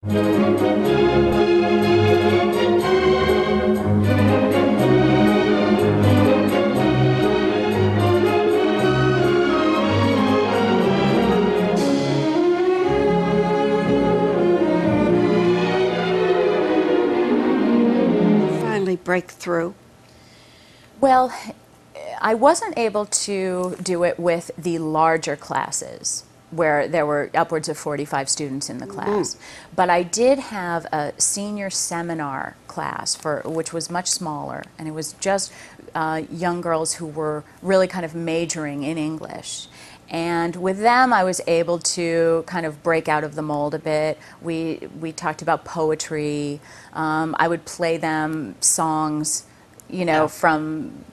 Finally break through? Well, I wasn't able to do it with the larger classes where there were upwards of 45 students in the class. But I did have a senior seminar class which was much smaller, and it was just young girls who were really kind of majoring in English. And with them, I was able to kind of break out of the mold a bit. We talked about poetry. I would play them songs, you know, from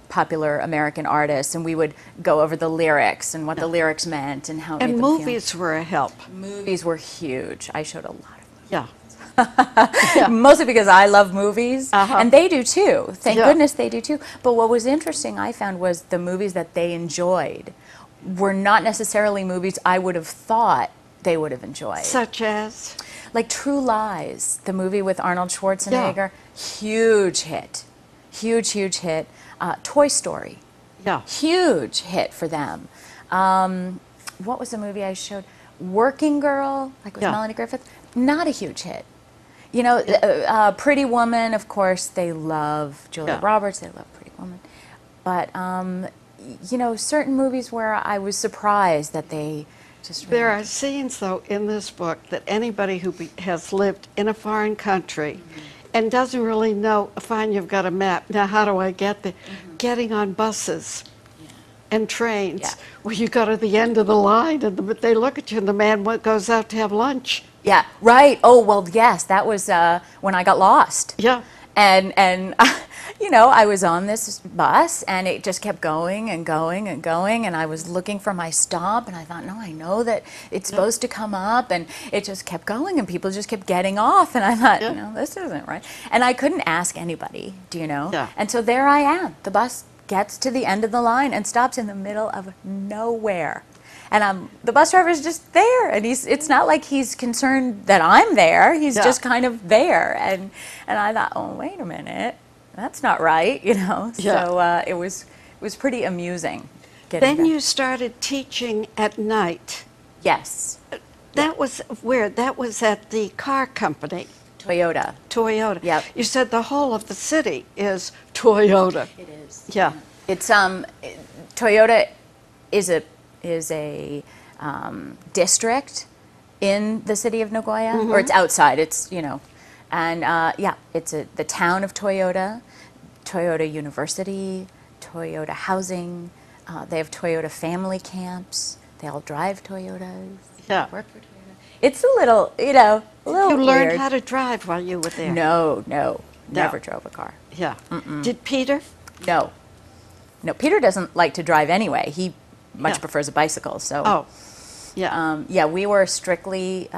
popular American artists, and we would go over the lyrics and what the lyrics meant and how it made them movies feel. were a help. Movies were huge. I showed a lot of Yeah. movies. Mostly because I love movies, and they do too. Thank goodness they do too. But what was interesting, I found, was the movies that they enjoyed were not necessarily movies I would have thought they would have enjoyed. Such as? Like True Lies, the movie with Arnold Schwarzenegger. Huge hit. Huge, huge hit. Toy Story. Huge hit for them. What was the movie I showed? Working Girl, like with Melanie Griffith. Not a huge hit. You know, Pretty Woman, of course, they love Julia Roberts. They love Pretty Woman. But, you know, certain movies where I was surprised that they just really... There are scenes, though, in this book that anybody who has lived in a foreign country and doesn't really know, fine, you've got a map, now how do I get there? Getting on buses and trains where you go to the end of the line and they look at you and the man goes out to have lunch. Yeah, right. Oh, well, yes, that was when I got lost. Yeah. And you know, I was on this bus and it just kept going and going and going, and I was looking for my stop, and I thought, no, I know that it's supposed to come up, and it just kept going and people just kept getting off, and I thought, no, this isn't right. And I couldn't ask anybody, do you know? And so there I am. The bus gets to the end of the line and stops in the middle of nowhere. And the bus driver is just there, and it's not like he's concerned that I'm there. He's just kind of there. And I thought, oh, wait a minute, that's not right, you know. So it was pretty amusing. Then you started teaching at night. Yes. That was where? That was at the car company. Toyota. Toyota. Yep. You said the whole of the city is Toyota. It is. Yeah. It's Toyota is a district in the city of Nagoya, or it's outside. It's, you know, and yeah, it's the town of Toyota, Toyota University, Toyota Housing. They have Toyota family camps. They all drive Toyotas. Yeah. Work for Toyota. It's a little, you know, a little You weird. learned how to drive while you were there? No, never drove a car. Yeah. Did Peter? No. No, Peter doesn't like to drive anyway. He much prefers a bicycle, so. Oh, yeah. Yeah, we were strictly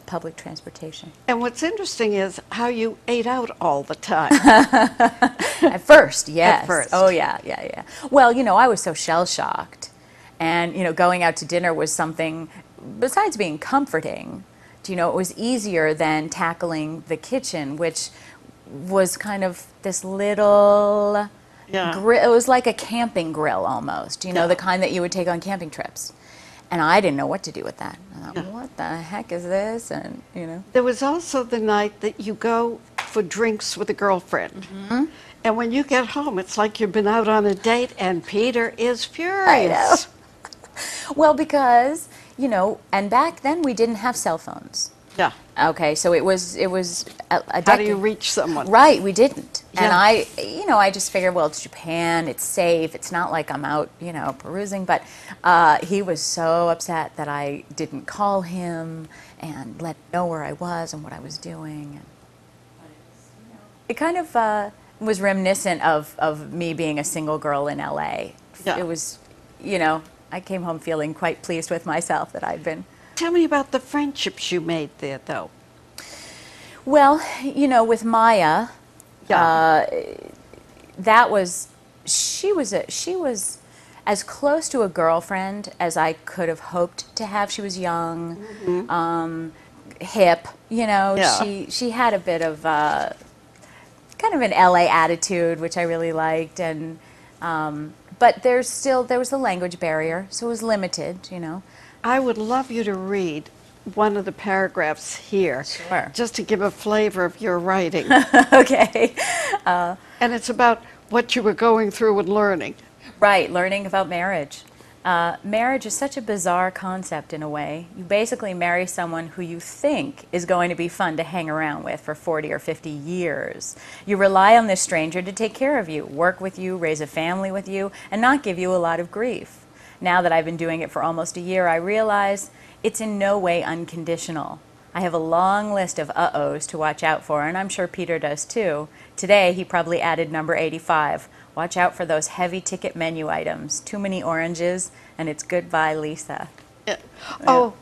public transportation. And what's interesting is how you ate out all the time. At first, yes. At first. Oh, yeah. Well, you know, I was so shell-shocked. And, you know, going out to dinner was something, besides being comforting, you know, it was easier than tackling the kitchen, which was kind of this little grill. It was like a camping grill almost, you know, the kind that you would take on camping trips. And I didn't know what to do with that. I thought, what the heck is this? And, you know. There was also the night that you go for drinks with a girlfriend. And when you get home, it's like you've been out on a date and Peter is furious. I know. Well, because, you know, and back then we didn't have cell phones. Yeah. Okay, so it was a decade. How do you reach someone? Right, we didn't. Yeah. And I, you know, I just figured, well, it's Japan, it's safe, it's not like I'm out, you know, perusing. But he was so upset that I didn't call him and let him know where I was and what I was doing. And it kind of was reminiscent of me being a single girl in LA. Yeah. It was, you know, I came home feeling quite pleased with myself that I'd been. Tell me about the friendships you made there, though. Well, you know, with Maya, that was, she was as close to a girlfriend as I could have hoped to have. She was young, hip, you know. Yeah. She had a bit of kind of an LA attitude, which I really liked, and but there was a language barrier, so it was limited, you know. I would love you to read one of the paragraphs here, Sure. just to give a flavor of your writing. Okay. And it's about what you were going through and learning. Right, learning about marriage. Marriage is such a bizarre concept in a way. You basically marry someone who you think is going to be fun to hang around with for 40 or 50 years. You rely on this stranger to take care of you, work with you, raise a family with you, and not give you a lot of grief. Now that I've been doing it for almost a year, I realize it's in no way unconditional. I have a long list of uh-ohs to watch out for, and I'm sure Peter does too. Today, he probably added number 85. Watch out for those heavy ticket menu items. Too many oranges, and it's goodbye, Lisa. Oh,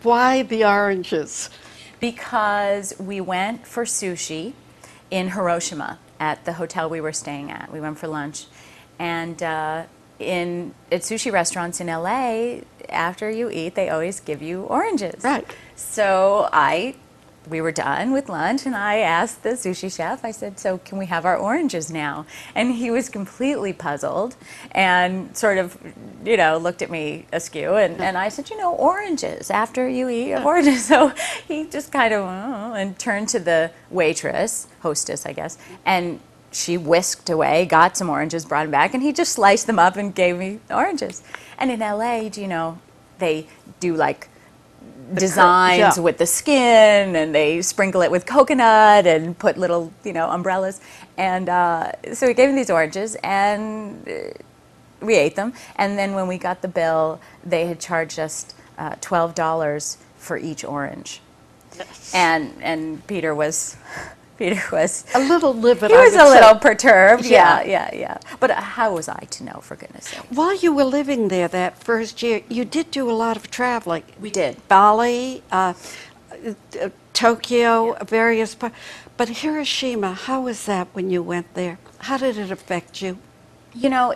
why the oranges? Because we went for sushi in Hiroshima at the hotel we were staying at. We went for lunch. And at sushi restaurants in LA, after you eat, they always give you oranges. Right. So we were done with lunch, and I asked the sushi chef, I said, so can we have our oranges now? And he was completely puzzled and sort of, you know, looked at me askew. And I said, you know, oranges, after you eat oranges. So he just kind of, and turned to the waitress, hostess, I guess, and she whisked away, got some oranges, brought them back, and he just sliced them up and gave me oranges. And in LA, do you know, they do like designs with the skin, and they sprinkle it with coconut and put little, you know, umbrellas. And so he gave me these oranges, and we ate them. And then when we got the bill, they had charged us $12 for each orange. Yes. And Peter was A little livid. he was I a would little say. perturbed. Yeah. Yeah. But how was I to know, for goodness sake? While you were living there that first year, you did do a lot of traveling. We did. Bali, Tokyo, various parts. But Hiroshima, how was that when you went there? How did it affect you? You know,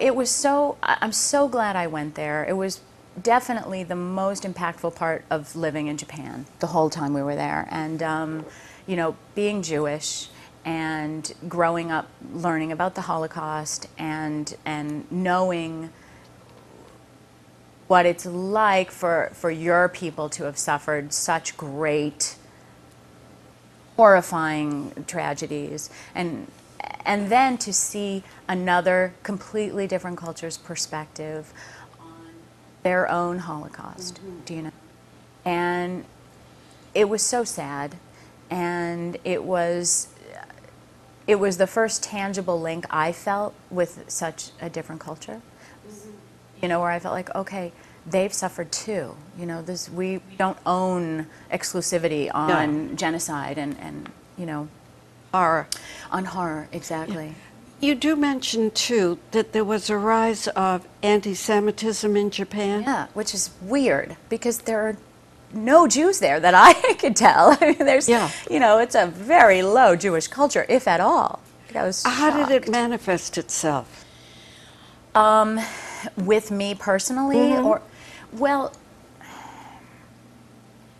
I'm so glad I went there. It was definitely the most impactful part of living in Japan the whole time we were there. And, you know, being Jewish and growing up learning about the Holocaust and knowing what it's like for your people to have suffered such great, horrifying tragedies, and then to see another completely different culture's perspective on their own Holocaust, do you know? And it was so sad, and it was the first tangible link I felt with such a different culture. You know, where I felt like, okay, they've suffered too. You know, we don't own exclusivity on genocide and you know, Horror. on horror, exactly. You do mention, too, that there was a rise of anti-Semitism in Japan. Yeah, which is weird because there are no Jews there that I could tell. I mean, there's, you know, it's a very low Jewish culture, if at all. I was How did it shocked. manifest itself? With me personally, or, well,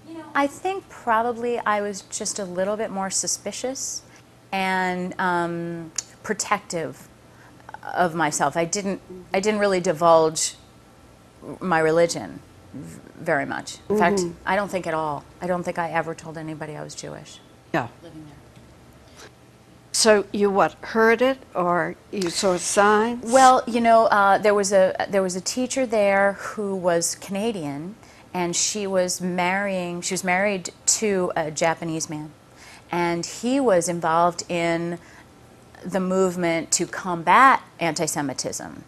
you know, I think probably I was just a little bit more suspicious and protective of myself. I didn't really divulge my religion very much. In fact, I don't think at all. I don't think I ever told anybody I was Jewish. Yeah. Living there. So you heard it, or you saw signs? Well, you know, there was a teacher there who was Canadian, and she was married to a Japanese man, and he was involved in the movement to combat anti-Semitism,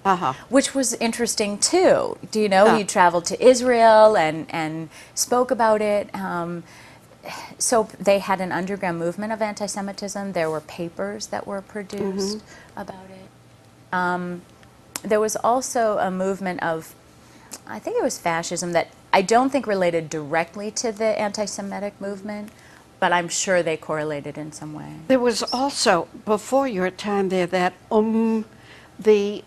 which was interesting too. Do you know, he traveled to Israel and spoke about it. So they had an underground movement of anti-Semitism. There were papers that were produced about it. There was also a movement of, I think it was fascism, that I don't think related directly to the anti-Semitic movement, but I'm sure they correlated in some way. There was also, before your time there, that the